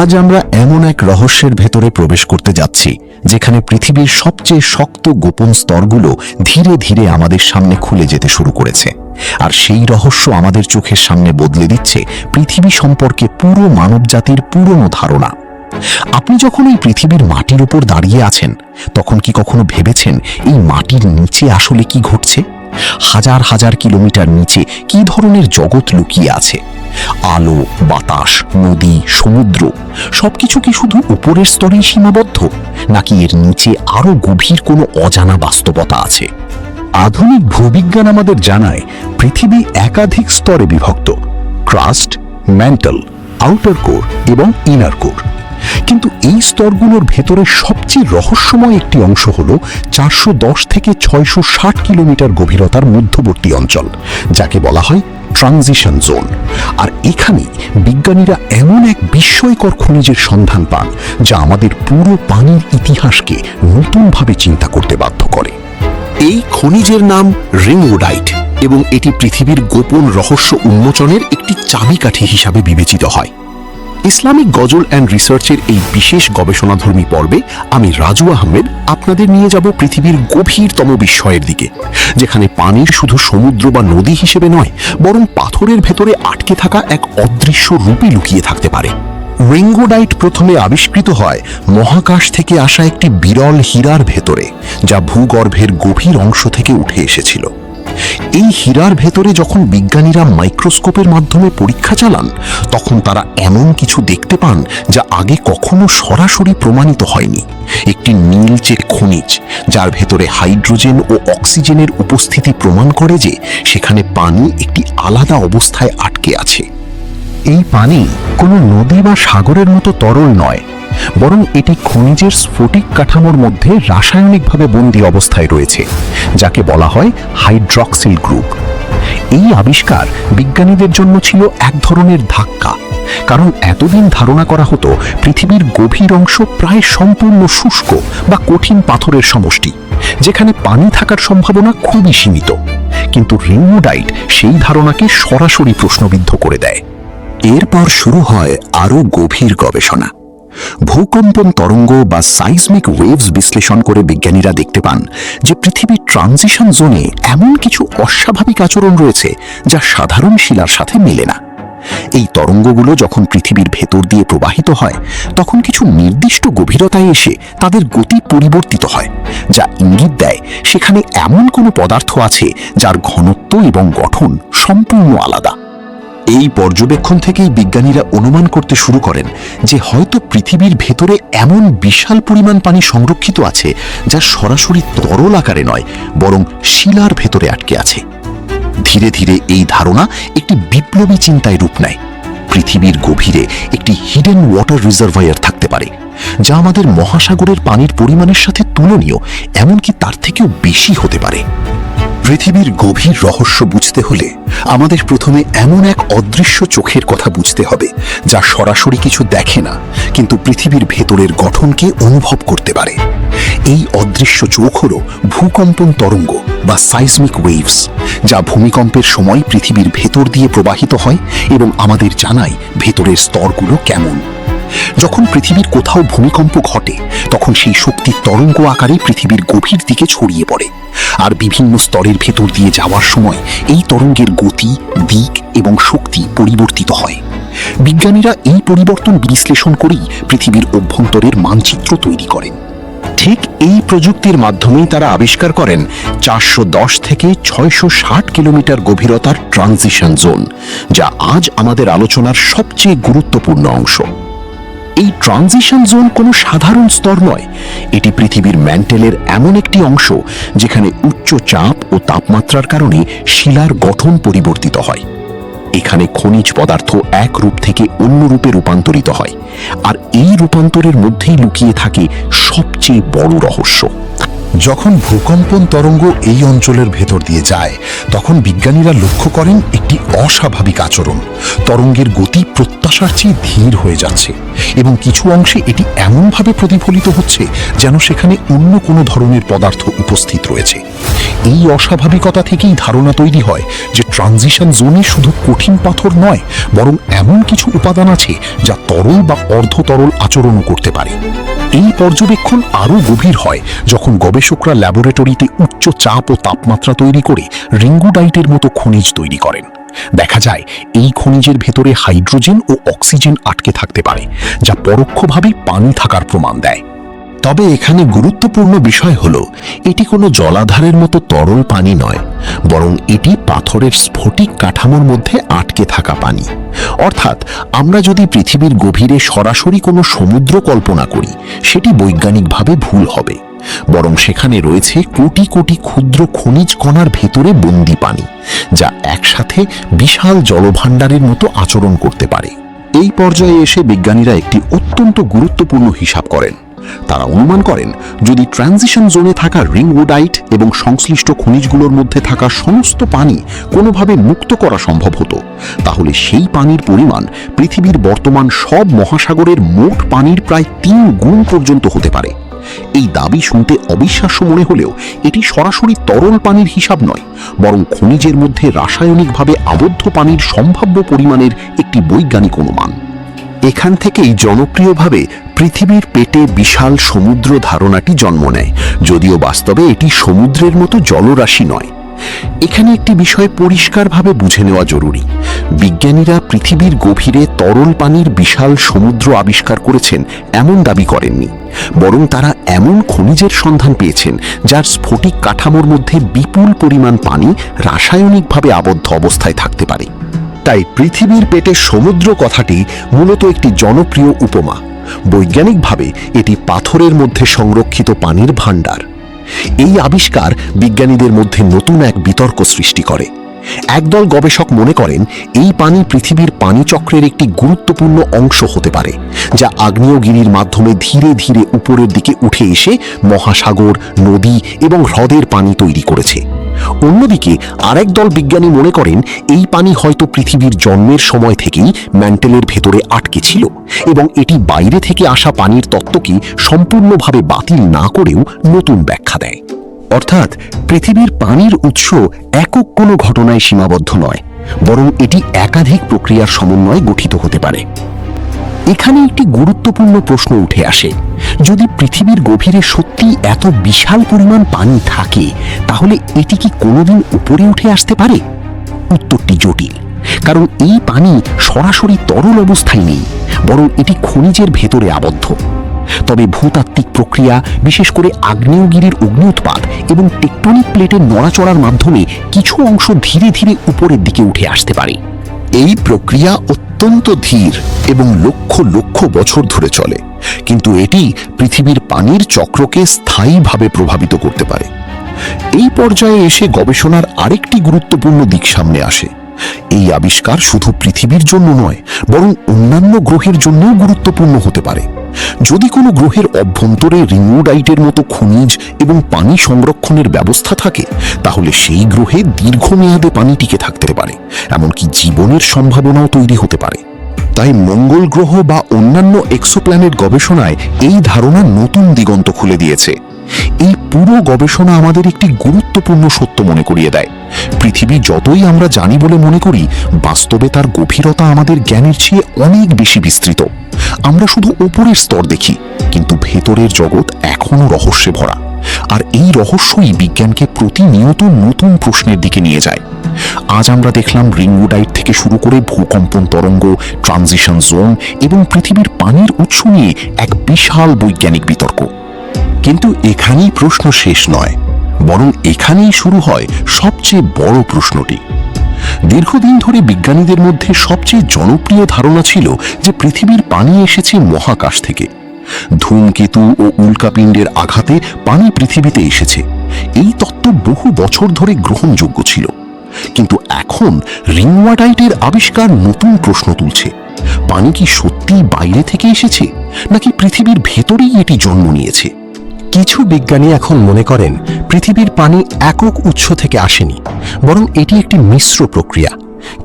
আজ আমরা এমন এক রহস্যের ভেতরে প্রবেশ করতে যাচ্ছি যেখানে পৃথিবীর সবচেয়ে শক্ত গোপন স্তরগুলো ধীরে ধীরে আমাদের সামনে খুলে যেতে শুরু করেছে। আর সেই রহস্য আমাদের চোখের সামনে বদলে দিচ্ছে পৃথিবী সম্পর্কে পুরো মানবজাতির পুরনো ধারণা। আপনি যখন এই পৃথিবীর মাটির উপর দাঁড়িয়ে আছেন, তখন কি কখনো ভেবেছেন এই মাটির নিচে আসলে কি ঘটছে? হাজার হাজার কিলোমিটার নিচে কি ধরনের জগৎ লুকিয়ে আছে? আলো, বাতাস, নদী, সমুদ্র সবকিছু কি শুধু উপরের স্তরেই সীমাবদ্ধ, নাকি এর নিচে আরো গভীর কোনো অজানা বাস্তবতা আছে? আধুনিক ভূবিজ্ঞান আমাদের জানায় পৃথিবী একাধিক স্তরে বিভক্ত: ক্রাস্ট, ম্যান্টল, আউটার কোর এবং ইনার কোর। কিন্তু এই স্তরগুলোর ভেতরে সবচেয়ে রহস্যময় একটি অংশ হল 410 থেকে 660 কিলোমিটার গভীরতার মধ্যবর্তী অঞ্চল, যাকে বলা হয় ট্রানজিশন জোন। আর এখানেই বিজ্ঞানীরা এমন এক বিস্ময়কর খনিজের সন্ধান পান যা আমাদের পুরো পানির ইতিহাসকে নতুনভাবে চিন্তা করতে বাধ্য করে। এই খনিজের নাম রিংউডাইট এবং এটি পৃথিবীর গোপন রহস্য উন্মোচনের একটি চাবিকাঠি হিসাবে বিবেচিত হয়। ইসলামিক গজল অ্যান্ড রিসার্চের এই বিশেষ গবেষণাধর্মী পর্বে আমি রাজু আহমেদ আপনাদের নিয়ে যাব পৃথিবীর গভীরতম বিস্ময়ের দিকে, যেখানে পানির শুধু সমুদ্র বা নদী হিসেবে নয়, বরং পাথরের ভেতরে আটকে থাকা এক অদৃশ্য রূপে লুকিয়ে থাকতে পারে। রিংউডাইট প্রথমে আবিষ্কৃত হয় মহাকাশ থেকে আসা একটি বিরল হীরার ভেতরে, যা ভূগর্ভের গভীর অংশ থেকে উঠে এসেছিল। এই হীরার ভেতরে যখন বিজ্ঞানীরা মাইক্রোস্কোপের মাধ্যমে পরীক্ষা চালান, তখন তারা এমন কিছু দেখতে পান যা আগে কখনো সরাসরি প্রমাণিত হয়নি। একটি নীলচে খনিজ যার ভেতরে হাইড্রোজেন ও অক্সিজেনের উপস্থিতি প্রমাণ করে যে সেখানে পানি একটি আলাদা অবস্থায় আটকে আছে। এই পানি কোনো নদী বা সাগরের মতো তরল নয়, বরং এটি খনিজের স্ফটিক কাঠামোর মধ্যে রাসায়নিকভাবে বন্দী অবস্থায় রয়েছে, যাকে বলা হয় হাইড্রক্সিল গ্রুপ। এই আবিষ্কার বিজ্ঞানীদের জন্য ছিল এক ধরনের ধাক্কা, কারণ এতদিন ধারণা করা হতো পৃথিবীর গভীর অংশ প্রায় সম্পূর্ণ শুষ্ক বা কঠিন পাথরের সমষ্টি, যেখানে পানি থাকার সম্ভাবনা খুবই সীমিত। কিন্তু রিংউডাইট সেই ধারণাকে সরাসরি প্রশ্নবিদ্ধ করে দেয়। এরপর শুরু হয় আরও গভীর গবেষণা। ভূকম্পন তরঙ্গ বা সাইসমিক ওয়েভস বিশ্লেষণ করে বিজ্ঞানীরা দেখতে পান যে পৃথিবীর ট্রানজিশন জোনে এমন কিছু অস্বাভাবিক আচরণ রয়েছে যা সাধারণ শিলার সাথে মেলে না। এই তরঙ্গগুলো যখন পৃথিবীর ভেতর দিয়ে প্রবাহিত হয়, তখন কিছু নির্দিষ্ট গভীরতায় এসে তাদের গতি পরিবর্তিত হয়, যা ইঙ্গিত দেয় সেখানে এমন কোনো পদার্থ আছে যার ঘনত্ব এবং গঠন সম্পূর্ণ আলাদা। এই পর্যবেক্ষণ থেকেই বিজ্ঞানীরা অনুমান করতে শুরু করেন যে হয়তো পৃথিবীর ভেতরে এমন বিশাল পরিমাণ পানি সংরক্ষিত আছে যা সরাসরি তরল আকারে নয়, বরং শিলার ভেতরে আটকে আছে। ধীরে ধীরে এই ধারণা একটি বিপ্লবী চিন্তায় রূপ নেয়। পৃথিবীর গভীরে একটি হিডেন ওয়াটার রিজার্ভায়ার থাকতে পারে, যা আমাদের মহাসাগরের পানির পরিমাণের সাথে তুলনীয়, এমনকি তার থেকেও বেশি হতে পারে। পৃথিবীর গভীর রহস্য বুঝতে হলে আমাদের প্রথমে এমন এক অদৃশ্য চোখের কথা বুঝতে হবে, যা সরাসরি কিছু দেখে না, কিন্তু পৃথিবীর ভেতরের গঠনকে অনুভব করতে পারে। এই অদৃশ্য চোখ হল ভূকম্পন তরঙ্গ বা সাইসমিক ওয়েভস, যা ভূমিকম্পের সময় পৃথিবীর ভেতর দিয়ে প্রবাহিত হয় এবং আমাদের জানায় ভেতরের স্তরগুলো কেমন। যখন পৃথিবীর কোথাও ভূমিকম্প ঘটে, তখন সেই শক্তি তরঙ্গ আকারে পৃথিবীর গভীর দিকে ছড়িয়ে পড়ে, আর বিভিন্ন স্তরের ভেতর দিয়ে যাওয়ার সময় এই তরঙ্গের গতি, দিক এবং শক্তি পরিবর্তিত হয়। বিজ্ঞানীরা এই পরিবর্তন বিশ্লেষণ করেই পৃথিবীর অভ্যন্তরের মানচিত্র তৈরি করেন। ঠিক এই প্রযুক্তির মাধ্যমেই তারা আবিষ্কার করেন 410 থেকে 660 কিলোমিটার গভীরতার ট্রানজিশন জোন, যা আজ আমাদের আলোচনার সবচেয়ে গুরুত্বপূর্ণ অংশ। এই ট্রানজিশন জোন কোনো সাধারণ স্তর নয়, এটি পৃথিবীর ম্যান্টেলের এমন একটি অংশ যেখানে উচ্চ চাপ ও তাপমাত্রার কারণে শিলার গঠন পরিবর্তিত হয়। এখানে খনিজ পদার্থ এক রূপ থেকে অন্য রূপে রূপান্তরিত হয়, আর এই রূপান্তরের মধ্যেই লুকিয়ে থাকে সবচেয়ে বড় রহস্য। যখন ভূকম্পন তরঙ্গ এই অঞ্চলের ভেতর দিয়ে যায়, তখন বিজ্ঞানীরা লক্ষ্য করেন একটি অস্বাভাবিক আচরণ। তরঙ্গের গতি প্রত্যাশার চেয়ে ধীর হয়ে যাচ্ছে এবং কিছু অংশে এটি এমনভাবে প্রতিফলিত হচ্ছে যেন সেখানে অন্য কোনো ধরনের পদার্থ উপস্থিত রয়েছে। এই অস্বাভাবিকতা থেকেই ধারণা তৈরি হয় যে ট্রানজিশন জোনে শুধু কঠিন পাথর নয়, বরং এমন কিছু উপাদান আছে যা তরল বা অর্ধতরল আচরণও করতে পারে। এই পর্যবেক্ষণ আরও গভীর হয় যখন গবেষকরা ল্যাবরেটরিতে উচ্চ চাপ ও তাপমাত্রা তৈরি করে রিঙ্গুডাইটের মতো খনিজ তৈরি করেন। দেখা যায় এই খনিজের ভেতরে হাইড্রোজেন ও অক্সিজেন আটকে থাকতে পারে, যা পরোক্ষভাবে পানি থাকার প্রমাণ দেয়। তবে এখানে গুরুত্বপূর্ণ বিষয় হলো এটি কোনো জলাধারের মতো তরল পানি নয়, বরং এটি পাথরের স্ফটিক কাঠামোর মধ্যে আটকে থাকা পানি। অর্থাৎ আমরা যদি পৃথিবীর গভীরে সরাসরি কোনো সমুদ্র কল্পনা করি, সেটি বৈজ্ঞানিকভাবে ভুল হবে। বরং সেখানে রয়েছে কোটি কোটি ক্ষুদ্র খনিজ কণার ভেতরে বন্দি পানি, যা একসাথে বিশাল জলভাণ্ডারের মতো আচরণ করতে পারে। এই পর্যায়ে এসে বিজ্ঞানীরা একটি অত্যন্ত গুরুত্বপূর্ণ হিসাব করেন। তারা অনুমান করেন, যদি ট্রানজিশন জোনে থাকা রিংউডাইট এবং সংশ্লিষ্ট খনিজগুলোর মধ্যে থাকা সমস্ত পানি কোনোভাবে মুক্ত করা সম্ভব হতো, তাহলে সেই পানির পরিমাণ পৃথিবীর বর্তমান সব মহাসাগরের মোট পানির প্রায় 3 গুণ পর্যন্ত হতে পারে। এই দাবি শুনতে অবিশ্বাস্য মনে হলেও এটি সরাসরি তরল পানির হিসাব নয়, বরং খনিজের মধ্যে রাসায়নিকভাবে আবদ্ধ পানির সম্ভাব্য পরিমাণের একটি বৈজ্ঞানিক অনুমান। এখান থেকেই জনপ্রিয়ভাবে পৃথিবীর পেটে বিশাল সমুদ্র ধারণাটি জন্ম নেয়, যদিও বাস্তবে এটি সমুদ্রের মতো জলরাশি নয়। এখানে একটি বিষয় পরিষ্কারভাবে বুঝে নেওয়া জরুরি। বিজ্ঞানীরা পৃথিবীর গভীরে তরল পানির বিশাল সমুদ্র আবিষ্কার করেছেন এমন দাবি করেননি, বরং তারা এমন খনিজের সন্ধান পেয়েছেন যার স্ফটিক কাঠামোর মধ্যে বিপুল পরিমাণ পানি রাসায়নিকভাবে আবদ্ধ অবস্থায় থাকতে পারে। তাই পৃথিবীর পেটে সমুদ্র কথাটি মূলত একটি জনপ্রিয় উপমা। বৈজ্ঞানিকভাবে এটি পাথরের মধ্যে সংরক্ষিত পানির ভাণ্ডার। এই আবিষ্কার বিজ্ঞানীদের মধ্যে নতুন এক বিতর্ক সৃষ্টি করে। একদল গবেষক মনে করেন এই পানি পৃথিবীর পানিচক্রের একটি গুরুত্বপূর্ণ অংশ হতে পারে, যা আগ্নেয়গিরির মাধ্যমে ধীরে ধীরে উপরের দিকে উঠে এসে মহাসাগর, নদী এবং হ্রদের পানি তৈরি করেছে। অন্যদিকে আরেক দল বিজ্ঞানী মনে করেন এই পানি হয়তো পৃথিবীর জন্মের সময় থেকেই ম্যান্টেলের ভেতরে আটকে ছিল এবং এটি বাইরে থেকে আসা পানির তত্ত্বকে সম্পূর্ণভাবে বাতিল না করেও নতুন ব্যাখ্যা দেয়। অর্থাৎ পৃথিবীর পানির উৎস একক কোনো ঘটনায় সীমাবদ্ধ নয়, বরং এটি একাধিক প্রক্রিয়ার সমন্বয়ে গঠিত হতে পারে। এখানে একটি গুরুত্বপূর্ণ প্রশ্ন উঠে আসে, যদি পৃথিবীর গভীরে সত্যি এত বিশাল পরিমাণ পানি থাকে, তাহলে এটি কি কোনোদিন উপরে উঠে আসতে পারে? উত্তরটি জটিল, কারণ এই পানি সরাসরি তরল অবস্থায় নেই, বরং এটি খনিজের ভেতরে আবদ্ধ। তবে ভূতাত্ত্বিক প্রক্রিয়া, বিশেষ করে আগ্নেয়গিরির অগ্ন্যুৎপাত এবং টেকটনিক প্লেটের নড়াচড়ার মাধ্যমে কিছু অংশ ধীরে ধীরে উপরের দিকে উঠে আসতে পারে। এই প্রক্রিয়া অত্যন্ত ধীর এবং লক্ষ লক্ষ বছর ধরে চলে, কিন্তু এটি পৃথিবীর পানির চক্রকে স্থায়ীভাবে প্রভাবিত করতে পারে। এই পর্যায়ে এসে গবেষণার আরেকটি গুরুত্বপূর্ণ দিক সামনে আসে। এই আবিষ্কার শুধু পৃথিবীর জন্য নয়, বরং অন্যান্য গ্রহের জন্যও গুরুত্বপূর্ণ হতে পারে। যদি কোনো গ্রহের অভ্যন্তরে রিংউডাইটের মতো খনিজ এবং পানি সংরক্ষণের ব্যবস্থা থাকে, তাহলে সেই গ্রহে দীর্ঘমেয়াদে পানি টিকে থাকতে পারে, এমনকি জীবনের সম্ভাবনাও তৈরি হতে পারে। তাই মঙ্গল গ্রহ বা অন্যান্য এক্সোপ্ল্যানেট গবেষণায় এই ধারণা নতুন দিগন্ত খুলে দিয়েছে। এই পুরো গবেষণা আমাদের একটি গুরুত্বপূর্ণ সত্য মনে করিয়ে দেয়। পৃথিবী যতই আমরা জানি বলে মনে করি, বাস্তবে তার গভীরতা আমাদের জ্ঞানের চেয়ে অনেক বেশি বিস্তৃত। আমরা শুধু উপরের স্তর দেখি, কিন্তু ভেতরের জগৎ এখনো রহস্যে ভরা। আর এই রহস্যই বিজ্ঞানকে প্রতিনিয়ত নতুন প্রশ্নের দিকে নিয়ে যায়। আজ আমরা দেখলাম রিংউডাইট থেকে শুরু করে ভূকম্পন তরঙ্গ, ট্রানজিশন জোন এবং পৃথিবীর পানির উৎস নিয়ে এক বিশাল বৈজ্ঞানিক বিতর্ক। কিন্তু এখানেই প্রশ্ন শেষ নয়, বরং এখানেই শুরু হয় সবচেয়ে বড় প্রশ্নটি। দীর্ঘদিন ধরে বিজ্ঞানীদের মধ্যে সবচেয়ে জনপ্রিয় ধারণা ছিল যে পৃথিবীর পানি এসেছে মহাকাশ থেকে। ধূমকেতু ও উল্কাপিণ্ডের আঘাতে পানি পৃথিবীতে এসেছে। এই তত্ত্ব বহু বছর ধরে গ্রহণযোগ্য ছিল, কিন্তু এখন রিংওয়াডাইটের আবিষ্কার নতুন প্রশ্ন তুলছে। পানি কি সত্যিই বাইরে থেকে এসেছে, নাকি পৃথিবীর ভেতরেই এটি জন্ম নিয়েছে? কিছু বিজ্ঞানী এখন মনে করেন পৃথিবীর পানি একক উৎস থেকে আসেনি, বরং এটি একটি মিশ্র প্রক্রিয়া,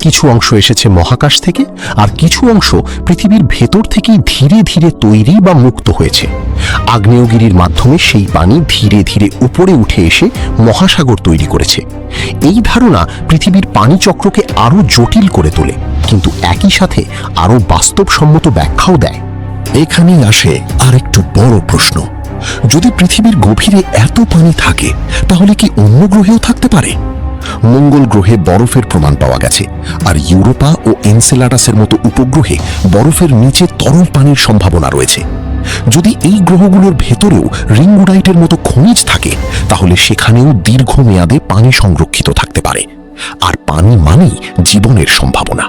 কিছু অংশ এসেছে মহাকাশ থেকে, আর কিছু অংশ পৃথিবীর ভেতর থেকেই ধীরে ধীরে তৈরি বা মুক্ত হয়েছে। আগ্নেয়গিরির মাধ্যমে সেই পানি ধীরে ধীরে উপরে উঠে এসে মহাসাগর তৈরি করেছে। এই ধারণা পৃথিবীর পানিচক্রকে আরও জটিল করে তোলে, কিন্তু একই সাথে আরও বাস্তবসম্মত ব্যাখ্যাও দেয়। এখানেই আসে আরেকটু বড় প্রশ্ন, যদি পৃথিবীর গভীরে এত পানি থাকে তাহলে কি অন্য গ্রহেও থাকতে পারে? মঙ্গল গ্রহে বরফের প্রমাণ পাওয়া গেছে, আর ইউরোপা ও এনসেলাডাসের মতো উপগ্রহে বরফের নিচে তরল পানির সম্ভাবনা রয়েছে। যদি এই গ্রহগুলোর ভেতরেও রিঙ্গুডাইটের মতো খনিজ থাকে, তাহলে সেখানেও দীর্ঘমেয়াদে পানি সংরক্ষিত থাকতে পারে। আর পানি মানেই জীবনের সম্ভাবনা।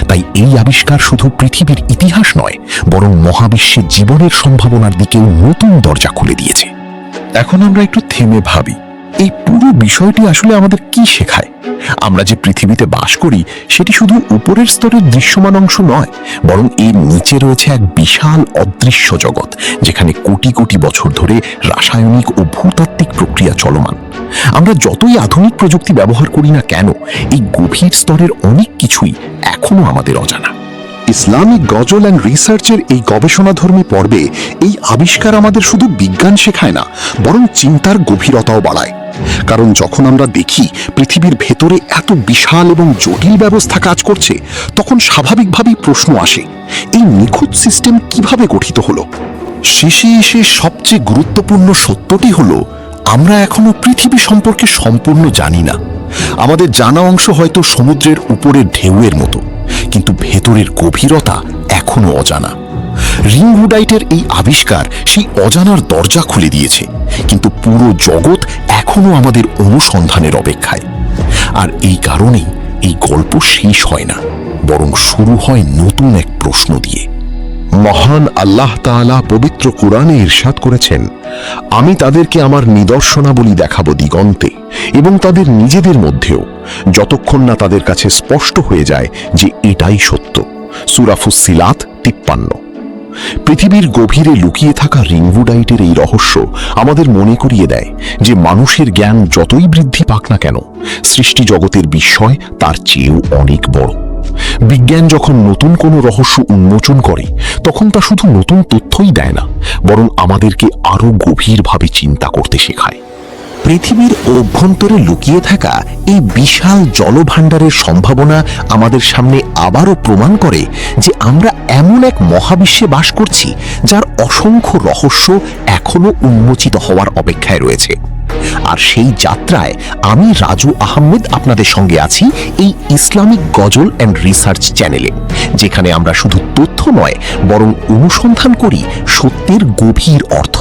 তাই এই আবিষ্কার শুধু পৃথিবীর ইতিহাস নয়, বরং মহাবিশ্বে জীবনের সম্ভাবনার দিকেও নতুন দরজা খুলে দিয়েছে। এখন আমরা একটু থেমে ভাবি, এই পুরো বিষয়টি আসলে আমাদের কি শেখায়? আমরা যে পৃথিবীতে বাস করি সেটি শুধু উপরের স্তরের দৃশ্যমান অংশ নয়, বরং এর নিচে রয়েছে এক বিশাল অদৃশ্য জগৎ, যেখানে কোটি কোটি বছর ধরে রাসায়নিক ও ভূতাত্ত্বিক প্রক্রিয়া চলমান। আমরা যতই আধুনিক প্রযুক্তি ব্যবহার করি না কেন, এই গভীর স্তরের অনেক কিছুই এখনো আমাদের অজানা। ইসলামিক গজল অ্যান্ড রিসার্চের এই গবেষণাধর্মী পর্বে এই আবিষ্কার আমাদের শুধু বিজ্ঞান শেখায় না, বরং চিন্তার গভীরতাও বাড়ায়। কারণ যখন আমরা দেখি পৃথিবীর ভেতরে এত বিশাল এবং জটিল ব্যবস্থা কাজ করছে, তখন স্বাভাবিকভাবেই প্রশ্ন আসে, এই নিখুঁত সিস্টেম কিভাবে গঠিত হলো? শেষে এসে সবচেয়ে গুরুত্বপূর্ণ সত্যটি হলো, আমরা এখনো পৃথিবী সম্পর্কে সম্পূর্ণ জানি না। আমাদের জানা অংশ হয়তো সমুদ্রের উপরের ঢেউয়ের মতো, কিন্তু ভেতরের গভীরতা এখনো অজানা। রিংউডাইটের এই আবিষ্কার সেই অজানার দরজা খুলে দিয়েছে, কিন্তু পুরো জগৎ এখনো আমাদের অনুসন্ধানের অপেক্ষায়। আর এই কারণেই এই গল্প শেষ হয় না, বরং শুরু হয় নতুন এক প্রশ্ন দিয়ে। মহান আল্লাহ তাআলা পবিত্র কুরআনে ইরশাদ করেছেন, আমি তাদেরকে আমার নিদর্শনাবলী দেখাবো দিগন্তে এবং তাদের নিজেদের মধ্যেও, যতক্ষণ না তাদের কাছে স্পষ্ট হয়ে যায় যে এটাই সত্য। সূরা ফুসসিলাত 53। পৃথিবীর গভীরে লুকিয়ে থাকা রিংউডাইটের এই রহস্য আমাদের মনে করিয়ে দেয় যে মানুষের জ্ঞান যতই বৃদ্ধি পাক না কেন, সৃষ্টি জগতের বিস্ময় তার চেয়েও অনেক বড়। বিজ্ঞান যখন নতুন কোনো রহস্য উন্মোচন করে, তখন তা শুধু নতুন তথ্যই দেয় না, বরং আমাদেরকে আরো গভীরভাবে চিন্তা করতে শেখায়। পৃথিবীর অভ্যন্তরে লুকিয়ে থাকা এই বিশাল জলভাণ্ডারের সম্ভাবনা আমাদের সামনে আবারও প্রমাণ করে যে আমরা এমন এক মহাবিশ্বে বাস করছি যার অসংখ্য রহস্য এখনো উন্মোচিত হওয়ার অপেক্ষায় রয়েছে। আর সেই যাত্রায় আমি রাজু আহমেদ আপনাদের সঙ্গে আছি এই ইসলামিক গজল অ্যান্ড রিসার্চ চ্যানেলে, যেখানে আমরা শুধু তথ্য নয়, বরং অনুসন্ধান করি সত্যের গভীর অর্থ।